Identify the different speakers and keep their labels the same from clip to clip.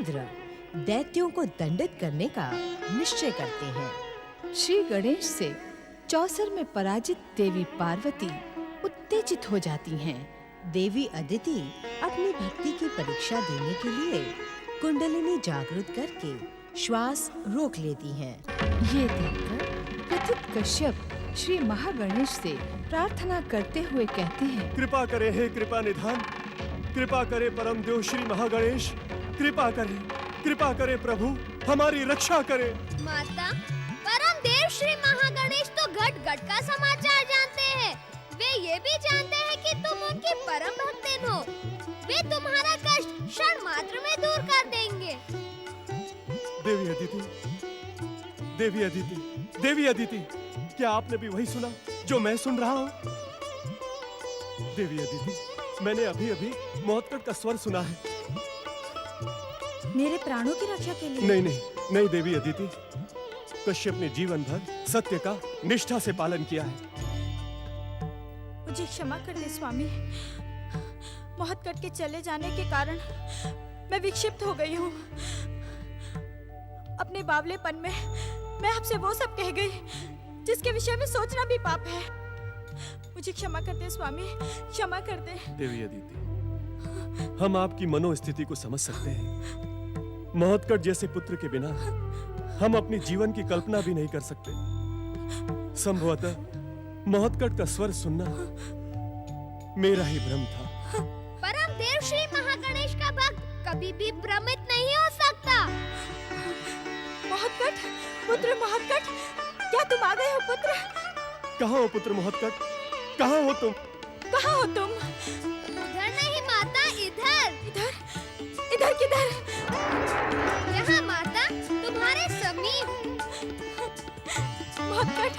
Speaker 1: इंद्र दैत्यों को दंडित करने का निश्चय करते हैं।
Speaker 2: श्री गणेश से चौसर में पराजित देवी पार्वती उत्तेजित हो जाती हैं।
Speaker 1: देवी अदिति अपनी भक्ति की परीक्षा देने के लिए कुंडलिनी जागृत करके श्वास रोक लेती हैं।
Speaker 2: ये देखकर प्रथित कश्यप श्री महागणेश से प्रार्थना करते हुए कहते हैं,
Speaker 3: कृपा करे हे कृपा निधान, कृपा करे परम देव श्री महागणेश, कृपा करे प्रभु, हमारी रक्षा करे।
Speaker 4: माता, परम देव श्री महागणेश तो घट घट का समाचार जानते हैं। वे ये भी जानते हैं कि तुम उनकी परम भक्तिन हो। वे तुम्हारा कष्ट क्षण मात्र में दूर कर देंगे।
Speaker 3: देवी अदिति, देवी अदिति, देवी अदिति, क्या आपने भी वही सुना जो मैं सुन रहा हूँ? देवी अदिति, मैंने अभी अभी मौतकट का स्वर सुना है।
Speaker 5: मेरे प्राणों की रक्षा के लिए?
Speaker 3: नहीं नहीं नहीं देवी अदिति, कश्यप ने जीवन भर सत्य का निष्ठा से पालन किया है।
Speaker 5: मुझे क्षमा कर दे स्वामी, मौतकट के चले जाने के कारण मैं विक्षिप्त हो गई हूँ। अपने बावलेपन में मैं आपसे वो सब कह गई जिसके विषय में सोचना भी पाप है। मुझे क्षमा कर दे स्वामी, क्षमा कर दे।
Speaker 3: देवी अदिति, हम आपकी मनोस्थिति को समझ सकते हैं। मौतकट जैसे पुत्र के बिना हम अपनी जीवन की कल्पना भी नहीं कर सकते। संभवतः मौतकट का स्वर सुनना मेरा ही भ्रम था।
Speaker 4: परम देव श्री महागणेश का भक्त कभी भी भ्रमित नहीं हो सकता।
Speaker 5: मौतकट, पुत्र मौतकट, क्या तुम आ गए हो पुत्र?
Speaker 3: कहाँ हो पुत्र मौतकट? कहाँ हो तुम?
Speaker 5: कहाँ हो तुम?
Speaker 4: उधर नहीं माता, इधर।
Speaker 5: इधर? इधर किधर?
Speaker 4: यहाँ माता, तुम्हारे समीप।
Speaker 5: मौतकट।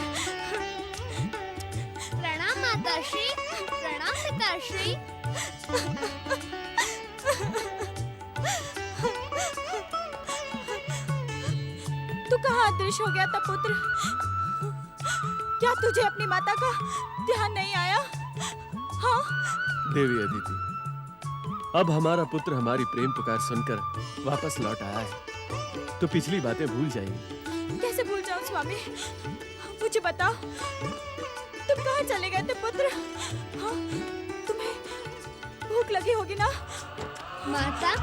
Speaker 4: प्रणाम माता श्री, प्रणाम पिता श्री।
Speaker 5: तू कहाँ अदृश्य हो गया था पुत्र? क्या तुझे अपनी माता का ध्यान नहीं आया? हाँ?
Speaker 3: देवी अदिति, अब हमारा पुत्र हमारी प्रेम पुकार सुनकर वापस लौट आया है, तो पिछली बातें भूल जाइए।
Speaker 5: कैसे भूल जाऊं स्वामी? मुझे बताओ, तुम कहाँ चले गए थे पुत्र? हाँ? तुम्हें भूख लगी होगी ना?
Speaker 4: माता,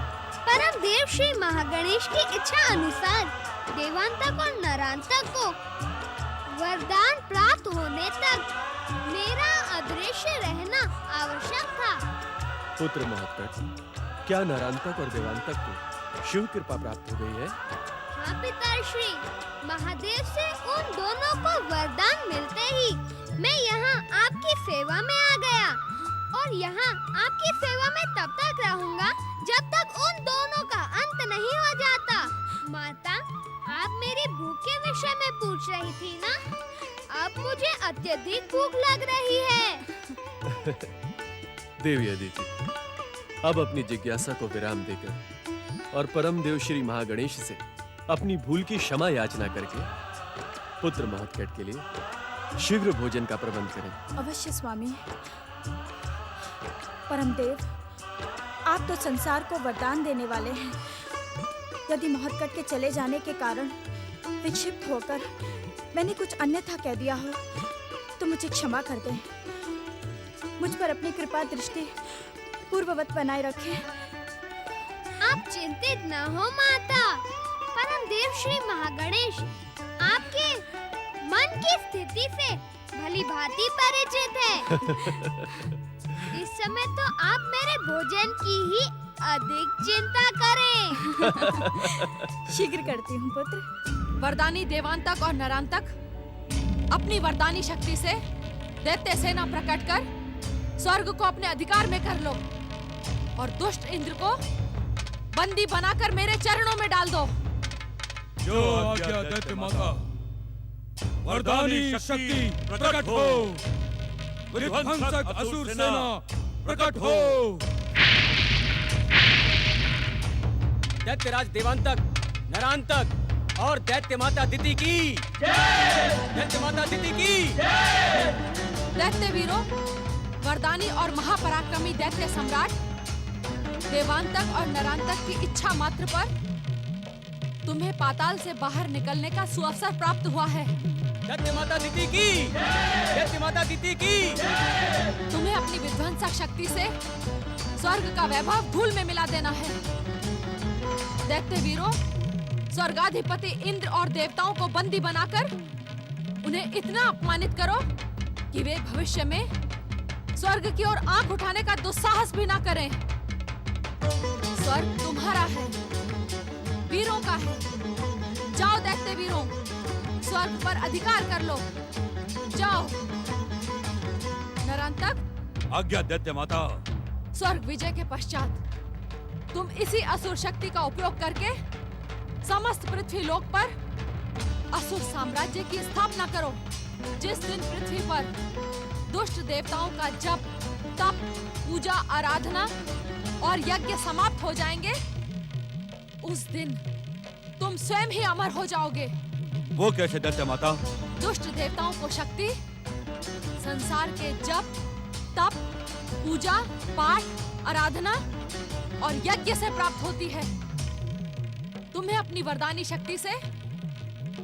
Speaker 4: परम देव श्री महागणेश की इच्छा अनुसार देवांतक और नरांतक को वरदान प्राप्त होने तक मेरा अदृश्य रहना आवश्यक था।
Speaker 3: पुत्र मौतकट, क्या नरांतक और देवांतक को शिव कृपा प्राप्त हो गई है?
Speaker 4: हाँ पिताश्री, महादेव से उन दोनों को वरदान मिलते ही मैं यहाँ आपकी सेवा में आ गया और यहाँ आपकी सेवा में तब तक रहूंगा जब तक उन दोनों का अंत नहीं हो जाता। माता, आप मेरी भूख के विषय में पूछ रही थी ना? अब मुझे अत्यधिक भूख लग रही है।
Speaker 3: देवी अदिति, अब अपनी जिज्ञासा को विराम देकर और परम देव श्री महागणेश से अपनी भूल की क्षमा याचना करके पुत्र मौतकट के लिए शीघ्र भोजन का प्रबंध करें।
Speaker 5: अवश्य स्वामी। परमदेव, आप तो संसार को वरदान देने वाले हैं। यदि मौतकट के चले जाने के कारण विक्षिप्त होकर मैंने कुछ अन्यथा कह दिया हो तो मुझे क्षमा कर दें। मुझ पर अपनी कृपा दृष्टि पूर्ववत बनाए रखें।
Speaker 4: आप चिंतित न हो माता, परम देव श्री महागणेश आपके मन की स्थिति से भली भांति परिचित है। इस समय तो आप मेरे भोजन की ही अधिक चिंता करें।
Speaker 5: शीघ्र करती हूँ पुत्र।
Speaker 6: वरदानी देवांतक और नरांतक, अपनी वरदानी शक्ति से दैत्य सेना प्रकट कर स्वर्ग को अपने अधिकार में कर लो और दुष्ट इंद्र को बंदी बनाकर मेरे चरणों में डाल दो।
Speaker 7: जो आज्ञा दैत्य माता। वरदानी शक्ति प्रकट हो, विध्वंसक असुर सेना प्रकट हो।
Speaker 8: दैत्यराज देवांतक, नरांतक और दैत्य माता दिति की जय। दैत्य माता दिति की जय।
Speaker 6: दैत्य वीरों, वरदानी और महापराक्रमी दैत्य सम्राट देवांतक और नरांतक की इच्छा मात्र पर तुम्हें पाताल से बाहर निकलने का सुअवसर प्राप्त हुआ है।
Speaker 8: दैत्य माता दिति की, दैत्य माता दिति की।
Speaker 6: तुम्हें अपनी विध्वंसक शक्ति से स्वर्ग का वैभव धूल में मिला देना है। दैत्य वीरों, स्वर्गाधिपति इंद्र और देवताओं को बंदी बनाकर उन्हें इतना अपमानित करो कि वे भविष्य में स्वर्ग की ओर आंख उठाने का दुस्साहस भी ना करें। स्वर्ग तुम्हारा है, वीरों का है। जाओ दैत्य वीरों, स्वर्ग पर अधिकार कर लो। जाओ। नरांतक,
Speaker 7: आज्ञा दैत्य माता।
Speaker 6: स्वर्ग विजय के पश्चात तुम इसी असुर शक्ति का उपयोग करके समस्त पृथ्वी लोक पर असुर साम्राज्य की स्थापना करो। जिस दिन पृथ्वी पर दुष्ट देवताओं का जप, तप, पूजा, आराधना और यज्ञ समाप्त हो जाएंगे, उस दिन तुम स्वयं ही अमर हो जाओगे।
Speaker 7: वो कैसे दैत्य माता?
Speaker 6: दुष्ट देवताओं को शक्ति संसार के जप, तप, पूजा, पाठ, आराधना और यज्ञ से प्राप्त होती है। तुम्हें अपनी वरदानी शक्ति से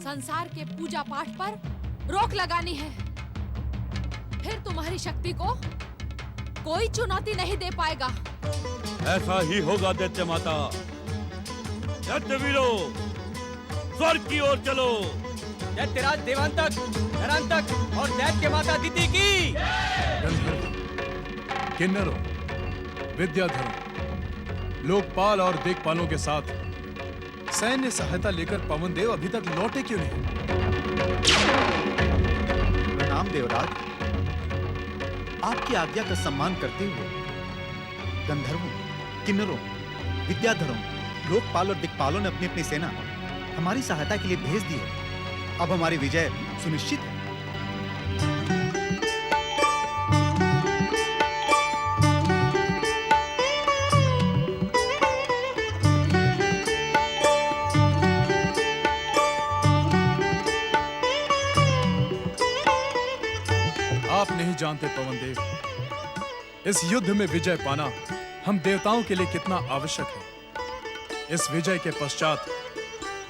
Speaker 6: संसार के पूजा पाठ पर रोक लगानी है। फिर तुम्हारी शक्ति को कोई चुनौती नहीं दे पाएगा।
Speaker 7: ऐसा ही होगा दैत्य माता। दैत्य वीरों, स्वर्ग की ओर चलो।
Speaker 8: दैत्यराज देवांतक, नरांतक और दैत्य माता दिति की।
Speaker 9: गंधर्व, किन्नरों, विद्याधरों, लोकपाल और देखपालों के साथ सैन्य सहायता लेकर पवनदेव अभी तक लौटे क्यों नहीं?
Speaker 10: प्रणाम देवराज। आपकी आज्ञा का सम्मान करते हुए गंधर्वों, किन्नरों, विद्याधरों, लोकपाल और दिक्पालों ने अपनी अपनी सेना हमारी सहायता के लिए भेज दी है। अब हमारी विजय सुनिश्चित है।
Speaker 9: आप नहीं जानते पवनदेव, इस युद्ध में विजय पाना हम देवताओं के लिए कितना आवश्यक है। इस विजय के पश्चात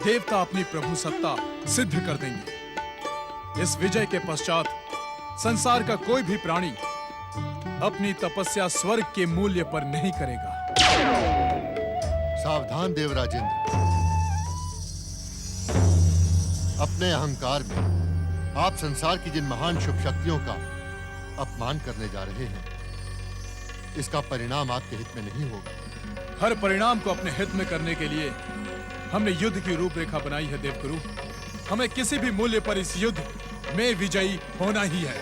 Speaker 9: देवता अपनी प्रभु सत्ता सिद्ध कर देंगे। इस विजय के पश्चात संसार का कोई भी प्राणी अपनी तपस्या स्वर्ग के मूल्य पर नहीं करेगा।
Speaker 11: सावधान देवराजेंद्र, अपने अहंकार में आप संसार की जिन महान शुभ शक्तियों का अपमान करने जा रहे हैं, इसका परिणाम आपके हित में नहीं होगा।
Speaker 9: हर परिणाम को अपने हित में करने के लिए हमने युद्ध की रूपरेखा बनाई है देवगुरु। हमें किसी भी मूल्य पर इस युद्ध में विजयी होना ही है।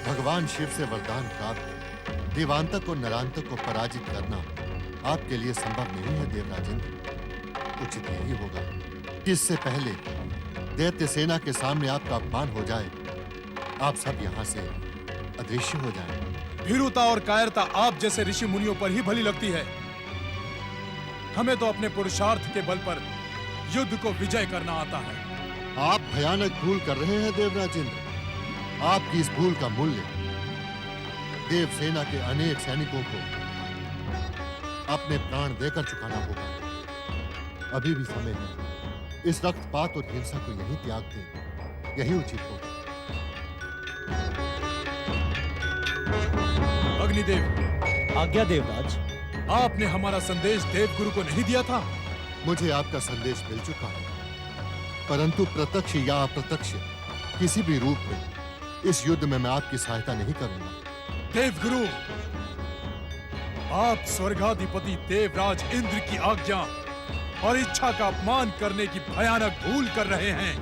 Speaker 11: भगवान शिव से वरदान प्राप्त देवांतक और नरांतक को पराजित करना आपके लिए संभव नहीं है देवराजेंद्र। उचित यही होगा कि इससे पहले दैत्य सेना के सामने आपका अपमान हो जाए, आप सब यहाँ से अदृश्य हो जाएं।
Speaker 9: भीरुता और कायरता आप जैसे ऋषि मुनियों पर ही भली लगती है। हमें तो अपने पुरुषार्थ के बल पर युद्ध को विजय करना आता है।
Speaker 11: आप भयानक भूल कर रहे हैं देवराजेंद्र। आपकी इस भूल का मूल्य देवसेना के अनेक सैनिकों को अपने प्राण देकर चुकाना होगा। अभी भी समय है। इस रक्तपात और हिंसा को यही त्याग दें, यही उचित होगा।
Speaker 9: अग्निदेव।
Speaker 10: आज्ञा देवराज।
Speaker 9: आपने हमारा संदेश देवगुरु को नहीं दिया था?
Speaker 11: मुझे आपका संदेश मिल चुका है, परंतु प्रत्यक्ष या अप्रत्यक्ष किसी भी रूप में इस युद्ध में मैं आपकी सहायता नहीं करूंगा।
Speaker 9: देवगुरु, आप स्वर्गाधिपति देवराज इंद्र की आज्ञा और इच्छा का अपमान करने की भयानक भूल कर रहे हैं।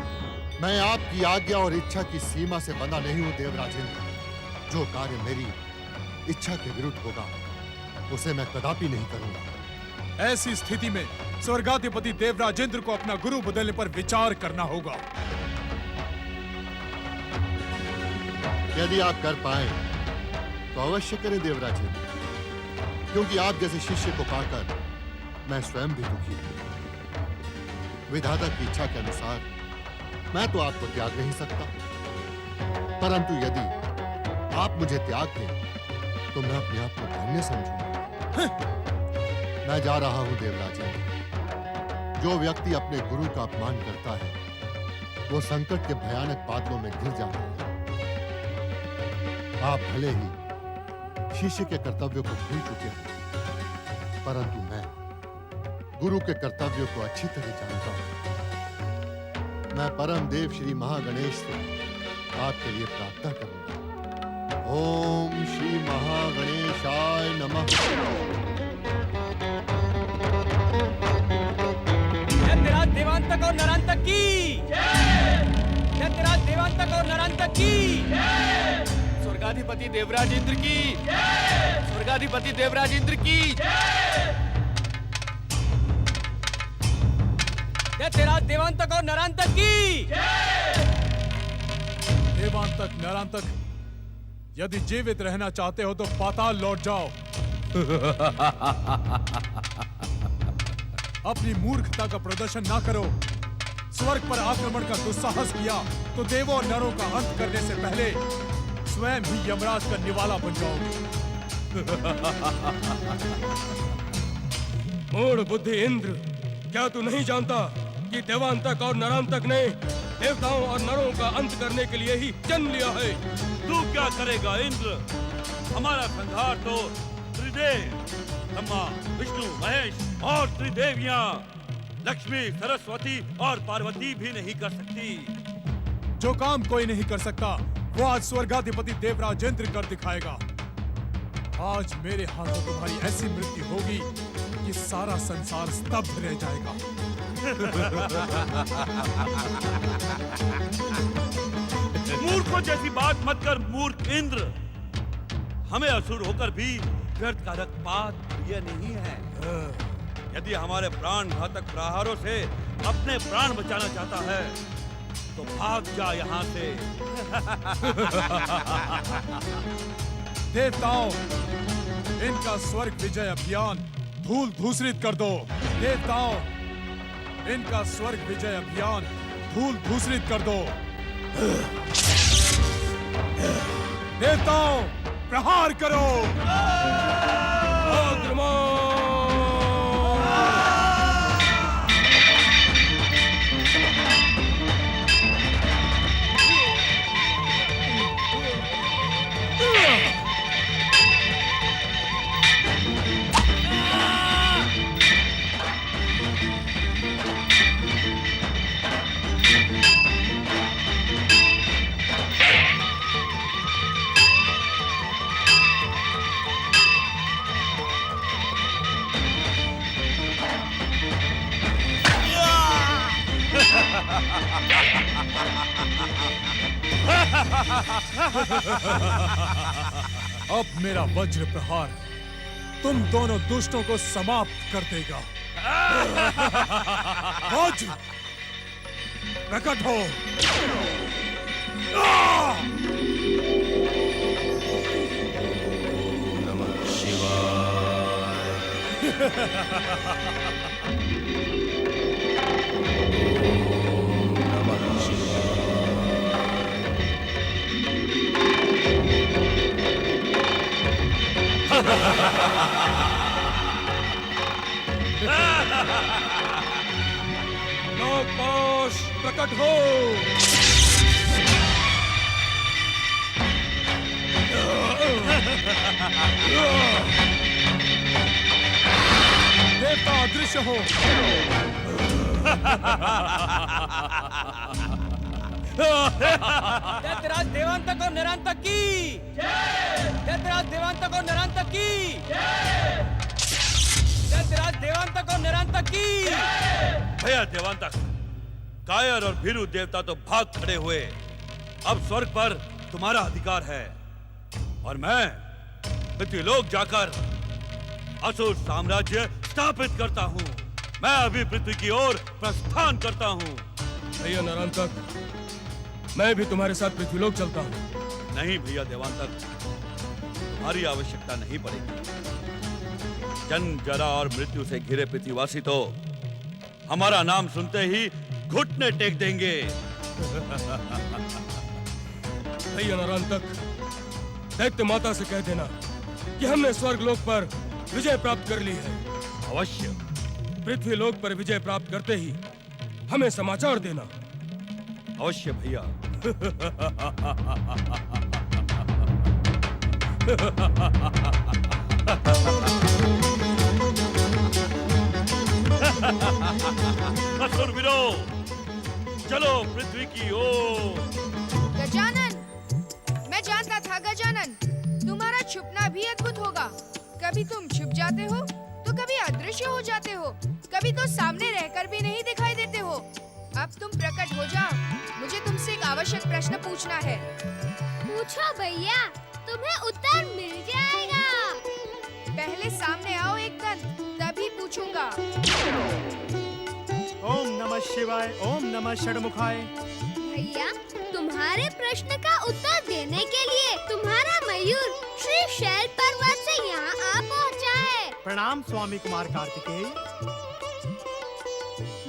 Speaker 11: मैं आपकी आज्ञा और इच्छा की सीमा से बंधा नहीं हूं देवराजेंद्र। जो कार्य मेरी इच्छा के विरुद्ध होगा, उसे मैं कदापि नहीं करूंगा।
Speaker 9: ऐसी स्थिति में स्वर्गाधिपति देवराजेंद्र को अपना गुरु बदलने पर विचार करना होगा।
Speaker 11: यदि आप कर पाए तो अवश्य करें देवराजेंद्र, क्योंकि आप जैसे शिष्य को पाकर मैं स्वयं भी दुखी हूं। विधाता की इच्छा के अनुसार मैं तो आपको त्याग नहीं सकता, परंतु यदि आप मुझे त्याग दें तो मैं अपने आप को धन्य समझूंगा। मैं जा रहा हूं देवराजेंद्र। जो व्यक्ति अपने गुरु का अपमान करता है वो संकट के भयानक बादलों में घिर जाता है। आप भले ही शिष्य के कर्तव्यों को भूल चुके हैं, परंतु मैं गुरु के कर्तव्यों को अच्छी तरह जानता हूं। मैं परम देव श्री महागणेश से आपके लिए प्रार्थना करूंगा। ओम श्री महागणेशाय नमः।
Speaker 8: दैत्यराज देवांतक और नरांतक की दैत्यराज देवांतक और नरांतक की
Speaker 3: स्वर्गाधिपति देवराज इंद्र की स्वर्गाधिपति देवराज इंद्र की
Speaker 8: दैत्यराज देवांतक और नरांतक की
Speaker 9: देवांतक नरांतक, यदि जीवित रहना चाहते हो तो पाताल लौट जाओ। अपनी मूर्खता का प्रदर्शन ना करो। स्वर्ग पर आक्रमण का दुस्साहस किया तो देवों और नरों का अंत करने से पहले स्वयं ही यमराज का निवाला बन जाओगे।
Speaker 3: मूढ़ बुद्धि इंद्र, क्या तू नहीं जानता कि देवांतक और नरांतक ने देवताओं और नरों का अंत करने के लिए ही जन्म लिया है?
Speaker 7: तू क्या करेगा इंद्र? हमारा संहार तो त्रिदेव ब्रह्मा, विष्णु, महेश और त्रिदेवियां लक्ष्मी, सरस्वती और पार्वती भी नहीं कर सकती।
Speaker 9: जो काम कोई नहीं कर सकता वो आज स्वर्गाधिपति देवराज इंद्र कर दिखाएगा। आज मेरे हाथों तुम्हारी ऐसी मृत्यु होगी कि सारा संसार स्तब्ध रह जाएगा।
Speaker 7: मूर्खों जैसी बात मत कर मूर्ख इंद्र। हमें असुर होकर भी व्यर्थ का रक्तपात प्रिय नहीं है। यदि हमारे प्राण घातक प्रहारों से अपने प्राण बचाना चाहता है तो भाग जा यहाँ से।
Speaker 9: देवताओं, इनका स्वर्ग विजय अभियान धूल धूसरित कर दो। देवताओं, इनका स्वर्ग विजय अभियान धूल धूसरित कर दो। देवताओं, प्रहार करो। अब मेरा वज्र प्रहार तुम दोनों दुष्टों को समाप्त कर देगा। वज्र प्रकट हो।
Speaker 3: नमः शिवाय। नमः शिवाय। नागपाश प्रकट हो।
Speaker 9: देवता अदृश्य हो।
Speaker 8: दैत्यराज देवांतक और नरांतक की दैत्यराज देवांतक और नरांतक की दैत्यराज देवांतक और नरांतक की।
Speaker 7: भैया देवांतक, कायर और भीरू देवता तो भाग खड़े हुए। अब स्वर्ग पर तुम्हारा अधिकार है और मैं पृथ्वीलोक जाकर असुर साम्राज्य स्थापित करता हूँ। मैं अभी पृथ्वी की ओर प्रस्थान करता हूँ।
Speaker 3: भैया नरांतक, मैं भी तुम्हारे साथ पृथ्वीलोक चलता हूँ।
Speaker 7: नहीं भैया देवांतक, तुम्हारी आवश्यकता नहीं पड़ेगी। जन्म, जरा और मृत्यु से घिरे पृथ्वीवासी तो हमारा नाम सुनते ही घुटने टेक देंगे।
Speaker 3: भैया नरांतक, दैत्य माता से कह देना कि हमने स्वर्गलोक पर विजय प्राप्त कर ली है।
Speaker 7: अवश्य।
Speaker 12: पृथ्वी लोक पर विजय प्राप्त करते ही हमें समाचार देना।
Speaker 7: अवश्य भैया। असुरवीरों, चलो पृथ्वी की ओर।
Speaker 2: गजानन, मैं जानता था गजानन, तुम्हारा छुपना भी अद्भुत होगा। कभी तुम छुप जाते हो तो कभी अदृश्य हो जाते हो, कभी तो सामने रहकर भी नहीं दिखाई देते हो। अब तुम प्रकट हो जाओ, मुझे तुमसे एक आवश्यक प्रश्न पूछना है।
Speaker 4: पूछो भैया, तुम्हें उत्तर मिल जाएगा।
Speaker 2: पहले सामने आओ एक दंत, तभी पूछूंगा।
Speaker 13: ओम नमः शिवाय, ओम नमः षडमुखाय।
Speaker 4: भैया, तुम्हारे प्रश्न का उत्तर देने के लिए तुम्हारा मयूर श्री शैल पर्वत से यहाँ आ पहुँचा है।
Speaker 13: प्रणाम स्वामी कुमार कार्तिकेय।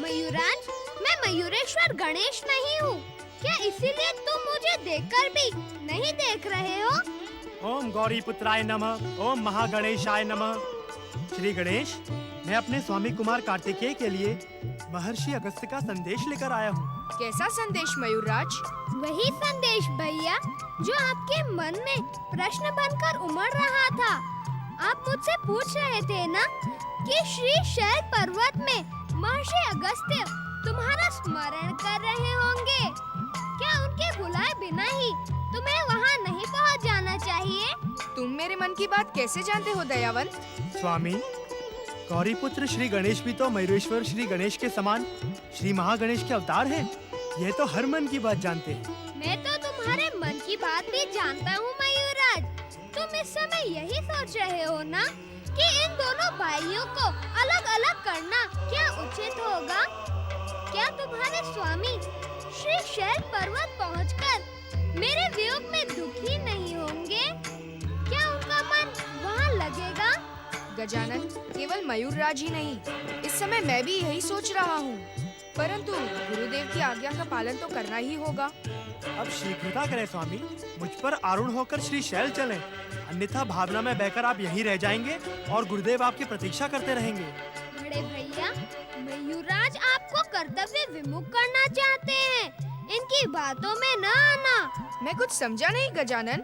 Speaker 4: मयूराज, मैं मयूरेश्वर गणेश नहीं हूँ। क्या इसीलिए तुम मुझे देखकर भी नहीं देख रहे हो?
Speaker 13: ओम गौरी पुत्राय नमः, ओम महागणेशाय नमः। श्री गणेश, मैं अपने स्वामी कुमार कार्तिकेय के लिए महर्षि अगस्त्य का संदेश लेकर आया हूँ।
Speaker 2: कैसा संदेश मयूरराज?
Speaker 4: वही संदेश भैया जो आपके मन में प्रश्न बनकर उमड़ रहा था। आप मुझसे पूछ रहे थे ना कि श्री शैल पर्वत में महर्षि अगस्त्य तुम्हारा स्मरण कर रहे होंगे। क्या उनके बुलाए बिना ही तुम्हें वहाँ नहीं पहुँच जाना चाहिए?
Speaker 2: तुम मेरे मन की बात कैसे जानते हो दयावंत?
Speaker 13: स्वामी, गौरी पुत्र श्री गणेश भी तो मयूरेश्वर श्री गणेश के समान श्री महागणेश के अवतार हैं। यह तो हर मन की बात जानते हैं।
Speaker 4: मैं तो तुम्हारे मन की बात भी जानता हूँ मयूरराज। तुम इस समय यही सोच रहे हो ना कि इन दोनों भाइयों को अलग अलग करना क्या उचित होगा? क्या तुम्हारे स्वामी श्री शैल पर्वत पहुंचकर मेरे वियोग में दुखी नहीं होंगे? क्या उनका मन वहाँ लगेगा?
Speaker 2: गजानन, केवल मयूरराज ही नहीं, इस समय मैं भी यही सोच रहा हूँ। परंतु गुरुदेव की आज्ञा का पालन तो करना ही होगा।
Speaker 13: अब शीघ्रता करें स्वामी, मुझ पर आरूढ़ होकर श्री शैल चलें, अन्यथा भावना में बहकर आप यहीं रह जाएंगे और गुरुदेव आपकी प्रतीक्षा करते रहेंगे।
Speaker 4: बड़े भैया, मयूरराज आपको कर्तव्य विमुख करना चाहते हैं। इनकी बातों में न आना।
Speaker 2: मैं कुछ समझा नहीं गजानन।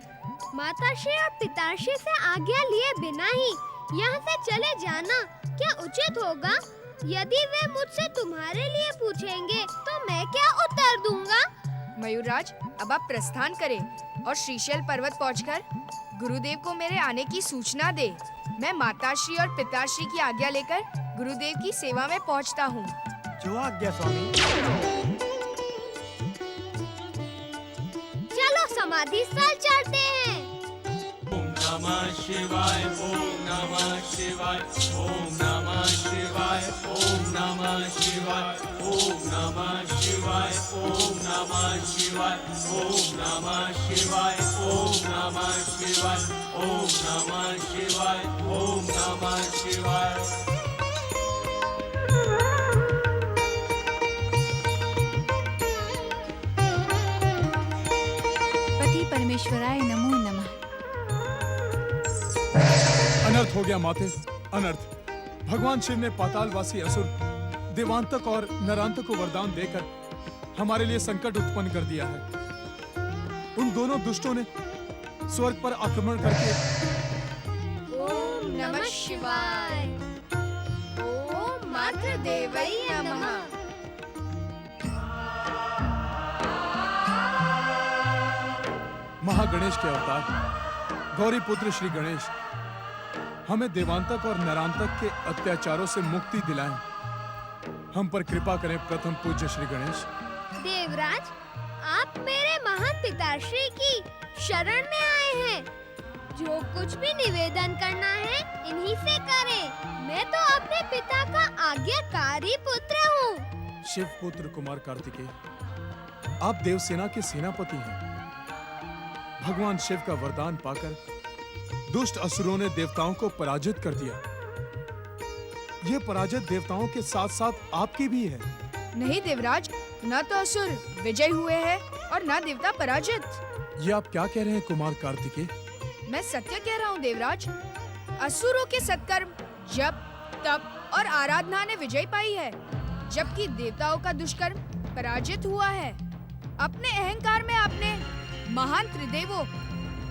Speaker 4: माताश्री और पिताश्री से आज्ञा लिए बिना ही यहाँ से चले जाना क्या उचित होगा? यदि वे मुझसे तुम्हारे लिए पूछेंगे तो मैं क्या उत्तर दूंगा?
Speaker 2: मयूरराज, अब आप प्रस्थान करें और श्रीशैल पर्वत पहुंचकर गुरुदेव को मेरे आने की सूचना दे। मैं माताश्री और पिताश्री की आज्ञा लेकर गुरुदेव की सेवा में पहुंचता हूँ।
Speaker 13: जो आज्ञा स्वामी।
Speaker 4: चलो समाधि स्थल चलते हैं।
Speaker 14: ओम नमः शिवाय, ओम नमः शिवाय, ओम नमः शिवाय, ओम नमः शिवाय, ओम नमः शिवाय, ओम नमः शिवाय, ओम नमः शिवाय, ओम नमः शिवाय, ओम नमः शिवाय, ओम नमः शिवाय।
Speaker 2: पति परमेश्वराय नमो नमः।
Speaker 9: अनर्थ हो गया माते, अनर्थ। भगवान शिव ने पातालवासी असुर देवांतक और नरांतक को वरदान देकर हमारे लिए संकट उत्पन्न कर दिया है। उन दोनों दुष्टों ने स्वर्ग पर आक्रमण करके
Speaker 2: ओम नमः शिवाय, ओम मातृ देवै नमः।
Speaker 9: महागणेश के अवतार गौरी पुत्र श्री गणेश हमें देवांतक और नरांतक के अत्याचारों से मुक्ति दिलाएं। हम पर कृपा करें प्रथम पूज्य श्री गणेश।
Speaker 4: देवराज, आप मेरे महान पिताश्री की शरण में आए हैं। जो कुछ भी निवेदन करना है इन्हीं से करें। मैं तो अपने पिता का आज्ञाकारी पुत्र हूँ।
Speaker 9: शिव पुत्र कुमार कार्तिकेय, आप देवसेना के सेनापति हैं। भगवान शिव का वरदान पाकर दुष्ट असुरों ने देवताओं को पराजित कर दिया। ये पराजित देवताओं के साथ साथ आपकी भी है।
Speaker 2: नहीं देवराज, न तो असुर विजय हुए हैं और न देवता पराजित।
Speaker 9: ये आप क्या कह रहे हैं कुमार कार्तिकेय?
Speaker 2: मैं सत्य कह रहा हूँ देवराज। असुरों के सत्कर्म, जप, तप और आराधना ने विजय पाई है, जबकि देवताओं का दुष्कर्म पराजित हुआ है। अपने अहंकार में आपने महान त्रिदेवों,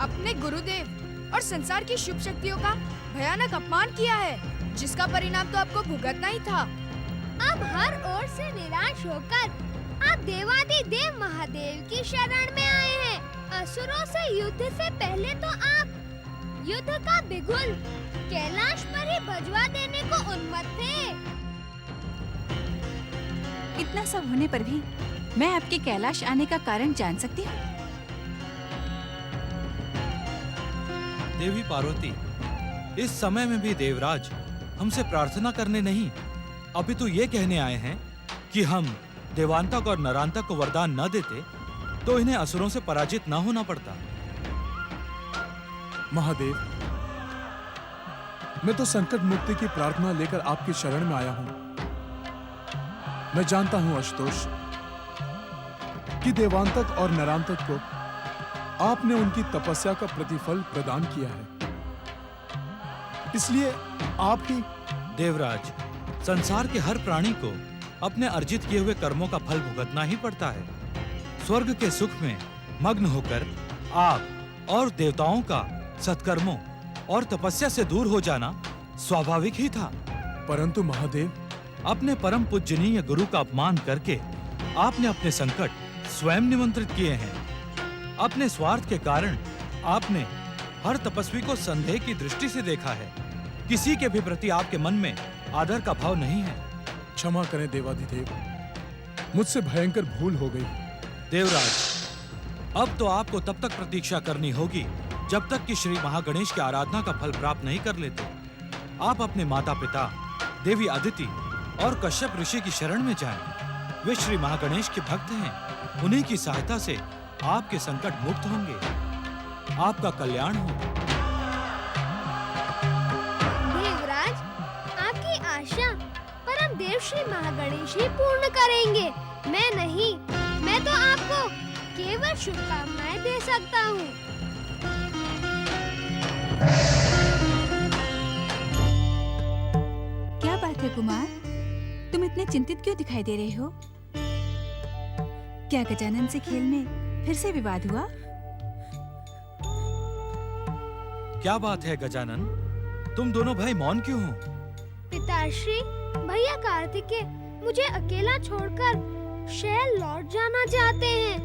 Speaker 2: अपने गुरुदेव और संसार की शुभ शक्तियों का भयानक अपमान किया है, जिसका परिणाम तो आपको भुगतना ही था।
Speaker 4: अब हर ओर से निराश होकर आप देवाधिदेव महादेव की शरण में आए हैं। असुरों से युद्ध से पहले तो आप युद्ध का बिगुल कैलाश पर ही बजवा देने को उन्मत्त थे।
Speaker 15: इतना सब होने पर भी मैं आपके कैलाश आने का कारण जान सकती हूँ?
Speaker 16: देवी पार्वती, इस समय में भी देवराज हमसे प्रार्थना करने नहीं, अपितु ये कहने आए हैं कि हम देवांतक और नरांतक को वरदान न देते तो इन्हें असुरों से पराजित न होना पड़ता।
Speaker 9: महादेव, मैं तो संकट मुक्ति की प्रार्थना लेकर आपकी शरण में आया हूं। मैं जानता हूं आशुतोष कि देवांतक और नरांतक को आपने उनकी तपस्या का प्रतिफल प्रदान किया है, इसलिए आप ही।
Speaker 16: देवराज, संसार के हर प्राणी को अपने अर्जित किए हुए कर्मों का फल भुगतना ही पड़ता है। स्वर्ग के सुख में मग्न होकर आप और देवताओं का सत्कर्मों और तपस्या से दूर हो जाना स्वाभाविक ही था।
Speaker 9: परंतु महादेव,
Speaker 16: अपने परम पूजनीय गुरु का अपमान करके आपने अपने संकट स्वयं निमंत्रित किए हैं। अपने स्वार्थ के कारण आपने हर तपस्वी को संदेह की दृष्टि से देखा है। किसी के भी प्रति आपके मन में आदर का भाव नहीं है।
Speaker 9: क्षमा करें देवाधिदेव, मुझसे भयंकर भूल हो गई।
Speaker 16: देवराज, अब तो आपको तब तक प्रतीक्षा करनी होगी जब तक कि श्री महागणेश की आराधना का फल प्राप्त नहीं कर लेते। आप अपने माता पिता देवी अदिति और कश्यप ऋषि की शरण में जाएं। वे श्री महागणेश के भक्त हैं। उन्हीं की सहायता से आपके संकट मुक्त होंगे। आपका कल्याण हो।
Speaker 4: देवराज, आपकी आशा परम देव श्री महागणेश ही पूर्ण करेंगे, मैं नहीं। मैं तो आपको केवल शुभकामनाएं दे सकता हूँ।
Speaker 15: क्या बात है कुमार, तुम इतने चिंतित क्यों दिखाई दे रहे हो? क्या गजानन से खेल में फिर से विवाद हुआ?
Speaker 16: क्या बात है गजानन, तुम दोनों भाई मौन क्यों हो?
Speaker 4: पिताश्री, भैया कार्तिकेय मुझे अकेला छोड़कर शैल लौट जाना चाहते हैं।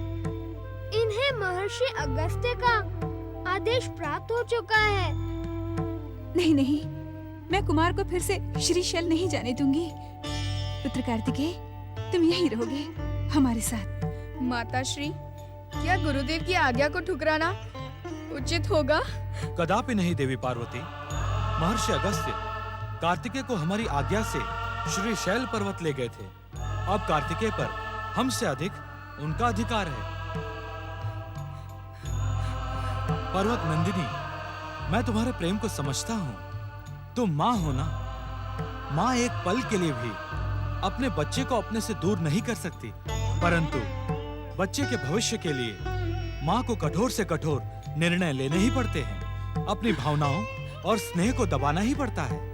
Speaker 4: इन्हें महर्षि अगस्त्य का आदेश प्राप्त हो चुका है।
Speaker 15: नहीं नहीं, मैं कुमार को फिर से श्री शैल नहीं जाने दूंगी। पुत्र कार्तिकेय, तुम यहीं रहोगे हमारे साथ।
Speaker 2: माताश्री, क्या गुरुदेव की आज्ञा को ठुकराना उचित होगा?
Speaker 16: कदापि नहीं देवी पार्वती। महर्षि अगस्त्य कार्तिकेय को हमारी आज्ञा से श्री शैल पर्वत ले गए थे। अब कार्तिकेय पर हमसे अधिक उनका अधिकार है। पर्वत नंदिनी, मैं तुम्हारे प्रेम को समझता हूँ। तुम माँ हो ना। माँ एक पल के लिए भी अपने बच्चे को अपने से दूर नहीं कर सकती, परंतु बच्चे के भविष्य के लिए माँ को कठोर से कठोर निर्णय लेने ही पड़ते हैं। अपनी भावनाओं और स्नेह को दबाना ही पड़ता है।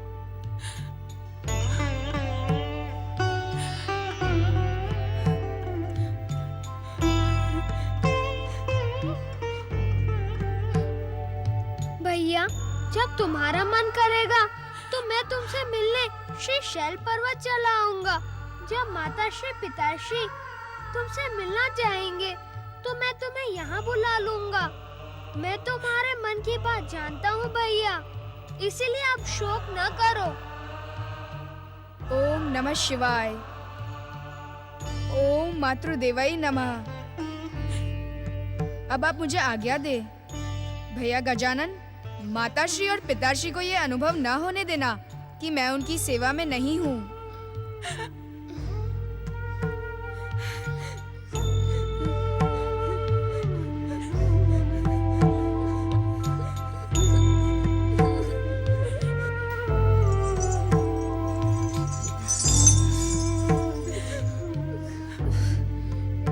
Speaker 4: भैया, जब तुम्हारा मन करेगा तो मैं तुमसे मिलने श्री शैल पर्वत चला आऊंगा। जब माताश्री पिताश्री तुमसे मिलना चाहेंगे तो मैं तुम्हें यहाँ बुला लूंगा। मैं तुम्हारे मन की बात जानता हूँ भैया, इसीलिए आप शोक न करो।
Speaker 2: ओम नमः शिवाय। ओम मातृदेवाय नमः। अब आप मुझे आज्ञा दे। भैया गजानन, माताश्री और पिताश्री को ये अनुभव न होने देना कि मैं उनकी सेवा में नहीं हूँ।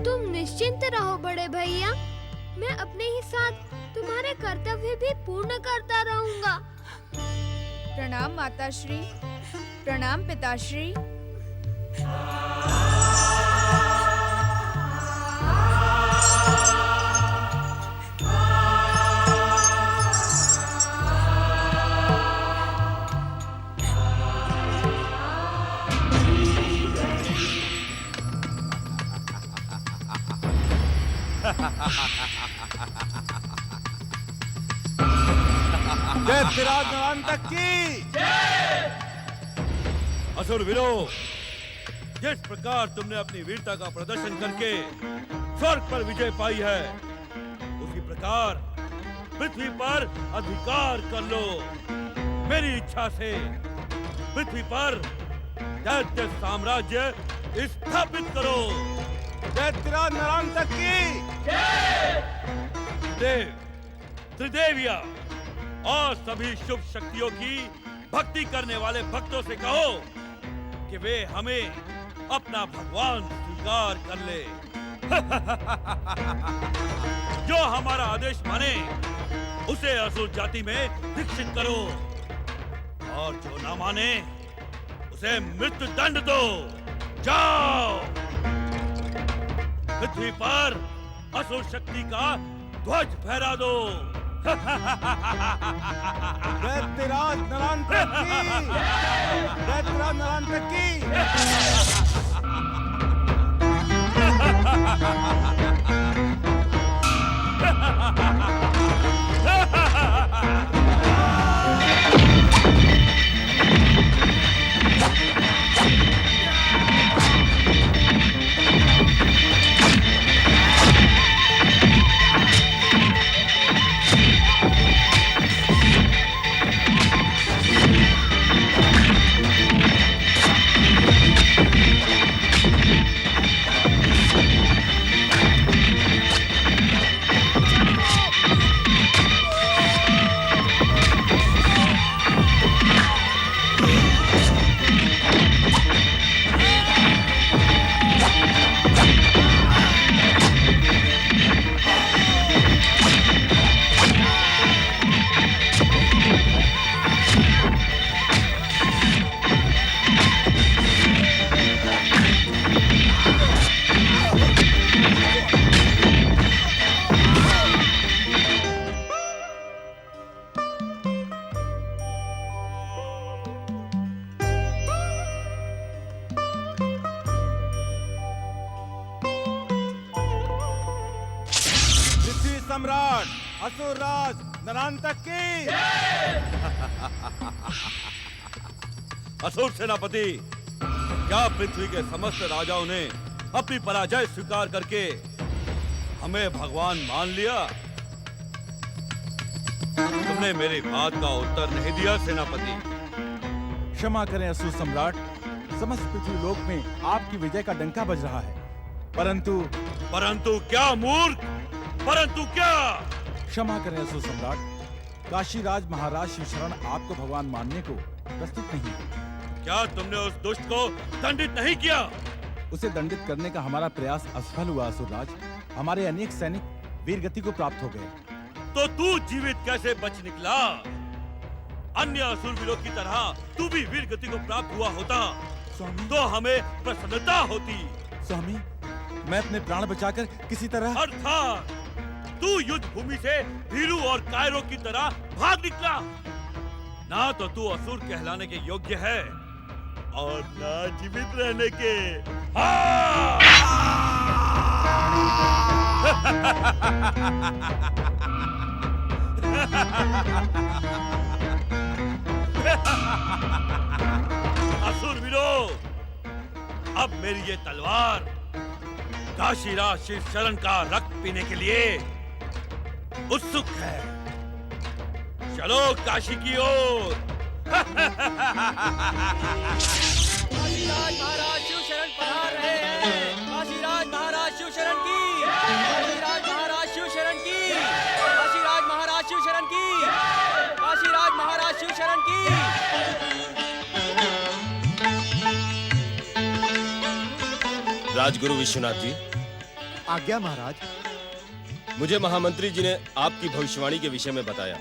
Speaker 4: तुम निश्चिंत रहो बड़े भैया, मैं अपने ही साथ तुम्हारे कर्तव्य भी पूर्ण करता रहूंगा।
Speaker 2: प्रणाम माताश्री, प्रणाम पिताश्री।
Speaker 7: दैत्यराज नरांतक की असुर वीरो, जिस प्रकार तुमने अपनी वीरता का प्रदर्शन करके स्वर्ग पर विजय पाई है, उसी प्रकार पृथ्वी पर अधिकार कर लो। मेरी इच्छा से पृथ्वी पर दैत्य साम्राज्य स्थापित करो। दैत्यराज नरांतक की देव, त्रिदेविया और सभी शुभ शक्तियों की भक्ति करने वाले भक्तों से कहो कि वे हमें अपना भगवान स्वीकार कर ले। जो हमारा आदेश माने उसे असुर जाति में दीक्षित करो, और जो ना माने उसे मृत्यु दंड दो। जाओ, पृथ्वी पर असुर शक्ति का ध्वज फहरा दो। दैत्यराज नरांतक की, दैत्यराज नरांतक की। सम्राट असुरराज नरांतक की। असुर सेनापति, क्या पृथ्वी के समस्त राजाओं ने अपनी पराजय स्वीकार करके हमें भगवान मान लिया? तुमने मेरी बात का उत्तर नहीं दिया सेनापति।
Speaker 16: क्षमा करें असुर सम्राट, समस्त पृथ्वी लोक में आपकी विजय का डंका बज रहा है,
Speaker 7: परंतु क्या मूर्ख, परंतु क्या?
Speaker 16: क्षमा करें असुर सम्राट, काशीराज महाराज शिवशरण आपको भगवान मानने को प्रस्तुत नहीं है।
Speaker 7: क्या तुमने उस दुष्ट को दंडित नहीं किया?
Speaker 16: उसे दंडित करने का हमारा प्रयास असफल हुआ असुरराज। हमारे अनेक सैनिक वीरगति को प्राप्त हो गए।
Speaker 7: तो तू जीवित कैसे बच निकला? अन्य असुरवीरों की तरह तू भी वीरगति को प्राप्त हुआ होता तो हमें प्रसन्नता होती।
Speaker 16: स्वामी, मैं अपने प्राण बचाकर किसी तरह।
Speaker 7: अर्थात तू युद्ध भूमि से भीरू और कायरों की तरह भाग निकला। ना तो तू असुर कहलाने के योग्य है और ना जीवित रहने के। असुरवीरों, अब मेरी ये तलवार काशीराज शिवशरण का रक्त पीने के लिए उत्सुक है। चलो काशी की ओर।
Speaker 8: काशीराज महाराज शिवशरण पधार रहे हैं। काशीराज महाराज शिवशरण की, काशीराज महाराज शिवशरण की, काशीराज महाराज शिवशरण की, काशीराज महाराज शिवशरण की।
Speaker 17: राजगुरु विश्वनाथ जी।
Speaker 10: आज्ञा महाराज।
Speaker 17: मुझे महामंत्री जी ने आपकी भविष्यवाणी के विषय में बताया।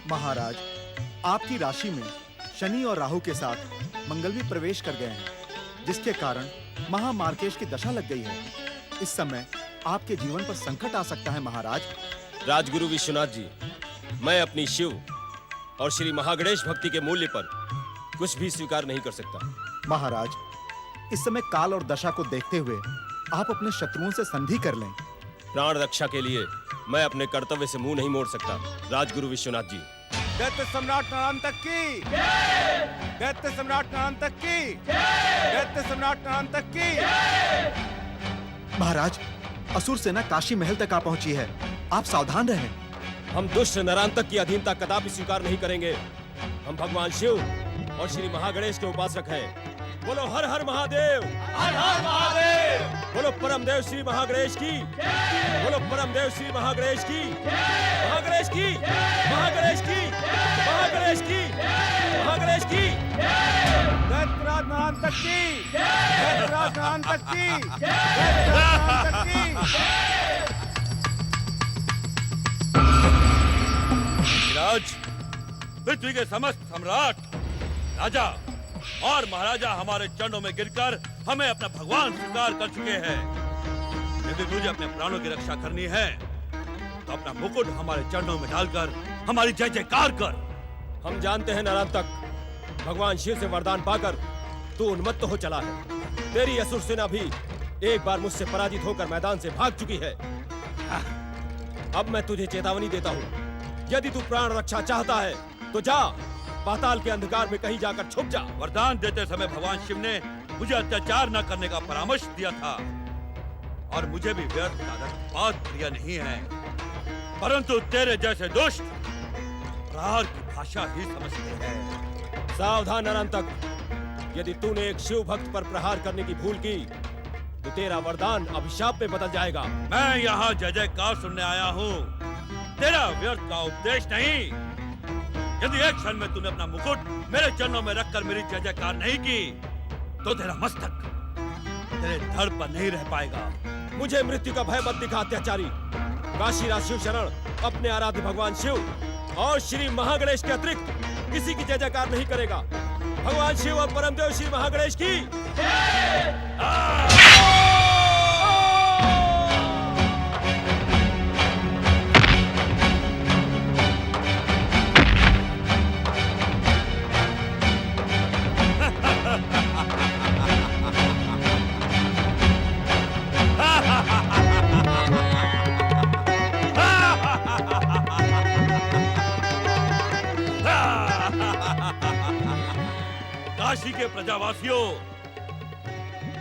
Speaker 10: महाराज, आपकी राशि में शनि और राहु के साथ मंगल भी प्रवेश कर गए हैं, जिसके कारण महामार्केश की दशा लग गई है। इस समय आपके जीवन पर संकट आ सकता है महाराज।
Speaker 17: राजगुरु विश्वनाथ जी, मैं अपनी शिव और श्री महागणेश भक्ति के मूल्य पर कुछ भी स्वीकार नहीं कर सकता।
Speaker 10: महाराज, इस समय काल और दशा को देखते हुए आप अपने शत्रुओं से संधि कर लें।
Speaker 17: प्राण रक्षा के लिए मैं अपने कर्तव्य से मुंह नहीं मोड़ सकता। राजगुरु विश्वनाथ जी।
Speaker 18: दैत्य सम्राट नारायण की, दैत्य सम्राट नारायण की, दैत्य सम्राट नारायण की।
Speaker 10: महाराज, असुर सेना काशी महल तक आ पहुंची है, आप सावधान रहें।
Speaker 17: हम दुष्ट नरांतक की अधीनता कदापि स्वीकार नहीं करेंगे। हम भगवान शिव और श्री महागणेश के उपासक हैं। बोलो हर हर महादेव,
Speaker 18: हर हर महादेव।
Speaker 17: बोलो परम देव श्री महागणेश की, बोलो परम देव श्री महागणेश की, महागणेश की, महागणेश की, महागणेश की, महागणेश की।
Speaker 18: दैत्यराज नारायण की, दैत्यराज नारायण की, दैत्यराज नारायण की।
Speaker 7: राज, पृथ्वी के समस्त सम्राट, राजा और महाराजा हमारे चरणों में गिरकर हमें अपना भगवान स्वीकार कर चुके हैं। यदि तुझे अपने प्राणों की रक्षा करनी है तो अपना मुकुट हमारे चरणों में डालकर हमारी जय जयकार कर।
Speaker 17: हम जानते हैं नरांतक, भगवान शिव से वरदान पाकर तू उन्मत्त हो चला है। तेरी असुर सेना भी एक बार मुझसे पराजित होकर मैदान से भाग चुकी है। अब मैं तुझे चेतावनी देता हूँ, यदि तू प्राण रक्षा चाहता है तो जा, पाताल के अंधकार में कहीं जाकर छुप जा।
Speaker 7: वरदान देते समय भगवान शिव ने मुझे अत्याचार न करने का परामर्श दिया था और मुझे भी व्यर्थ बात प्रिय नहीं है, परंतु तेरे जैसे दुष्ट प्रहार की भाषा ही समझते हैं।
Speaker 17: सावधान नरांतक, यदि तूने एक शिव भक्त पर प्रहार करने की भूल की तो तेरा वरदान अभिशाप में बदल जाएगा।
Speaker 7: मैं यहाँ जय जयकार सुनने आया हूँ, तेरा व्यर्थ का उपदेश नहीं। यदि एक क्षण में तूने अपना मुकुट मेरे चरणों में रखकर मेरी जय जयकार नहीं की तो तेरा मस्तक तेरे धड़ पर नहीं रह पाएगा।
Speaker 17: मुझे मृत्यु का भय मत दिखा अत्याचारी। काशीराज शिव शरण अपने आराध्य भगवान शिव और श्री महागणेश के अतिरिक्त किसी की जय जयकार नहीं करेगा। भगवान शिव और परमदेव श्री महागणेश की।
Speaker 7: काशी के प्रजावासियों,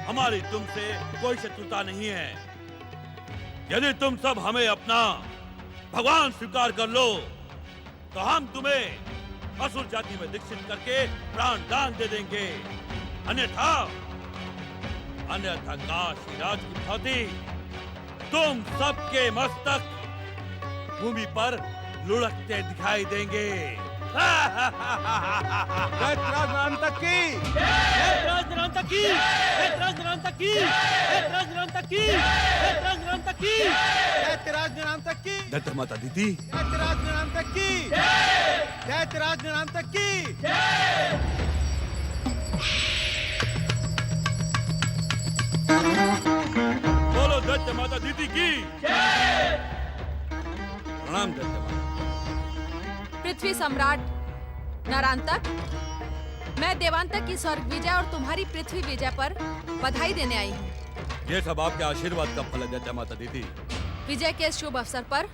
Speaker 7: हमारी तुमसे कोई शत्रुता नहीं है। यदि तुम सब हमें अपना भगवान स्वीकार कर लो तो हम तुम्हें असुर जाति में दीक्षित करके प्राण दान दे देंगे। अन्यथा काशीराज की भांति तुम सबके मस्तक भूमि पर लुढ़कते दिखाई देंगे।
Speaker 18: दैत्यराज नारायण की,
Speaker 8: दैत्यराज नारायण की, दैत्यराज नारायण की, दैत्यराज नारायण की, दैत्यराज नारायण की,
Speaker 18: दैत्यराज नारायण की,
Speaker 7: दैत्य माता दीदी,
Speaker 18: दैत्यराज नारायण की, दैत्यराज नारायण की।
Speaker 7: बोलो दैत्य माता दीदी की। प्रणाम दैत्य माता।
Speaker 6: पृथ्वी सम्राट नरांतक, मैं देवांतक की स्वर्ग विजय और तुम्हारी पृथ्वी विजय पर बधाई देने आई हूँ।
Speaker 7: ये सब आपके आशीर्वाद का फल है दैत्य माता दीदी।
Speaker 6: विजय के शुभ अवसर पर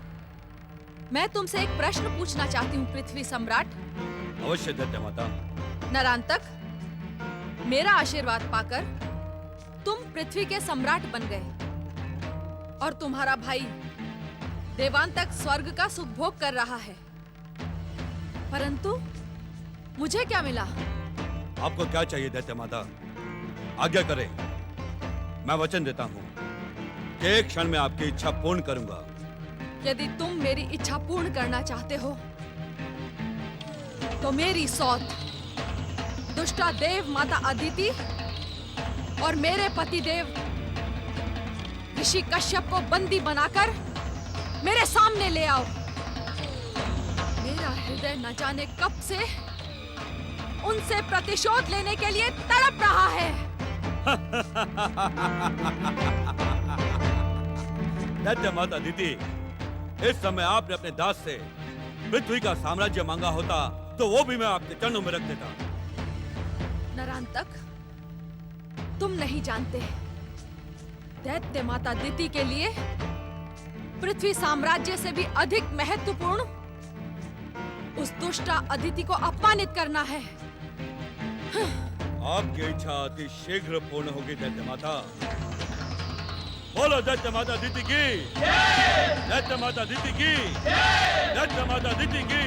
Speaker 6: मैं तुमसे एक प्रश्न पूछना चाहती हूँ पृथ्वी सम्राट।
Speaker 7: अवश्य दैत्य माता।
Speaker 6: नरांतक, मेरा आशीर्वाद पाकर तुम पृथ्वी के सम्राट बन गए और तुम्हारा भाई देवांतक स्वर्ग का सुख भोग कर रहा है, परंतु मुझे क्या मिला?
Speaker 7: आपको क्या चाहिए दैत्य माता? आज्ञा करें। मैं वचन देता हूँ कि एक क्षण में आपकी इच्छा पूर्ण करूंगा।
Speaker 6: यदि तुम मेरी इच्छा पूर्ण करना चाहते हो तो मेरी सौत दुष्टा देव माता अदिति और मेरे पति देव ऋषि कश्यप को बंदी बनाकर मेरे सामने ले आओ। मेरा हृदय न जाने कब से उन उनसे प्रतिशोध लेने के लिए तड़प रहा है।
Speaker 7: दैत्य माता अदिति, इस समय आपने अपने दास से पृथ्वी का साम्राज्य मांगा होता तो वो भी मैं आपके चरणों में रख देता।
Speaker 6: नरांतक, तुम नहीं जानते, दैत्य माता अदिति के लिए पृथ्वी साम्राज्य से भी अधिक महत्वपूर्ण उस दुष्टा अदिति को अपमानित करना है।
Speaker 7: आपकी इच्छा अति शीघ्र पूर्ण होगी दैत्य माता। बोलो दैत्य माता अदिति की, दैत्य माता अदिति की, दैत्य माता अदिति की।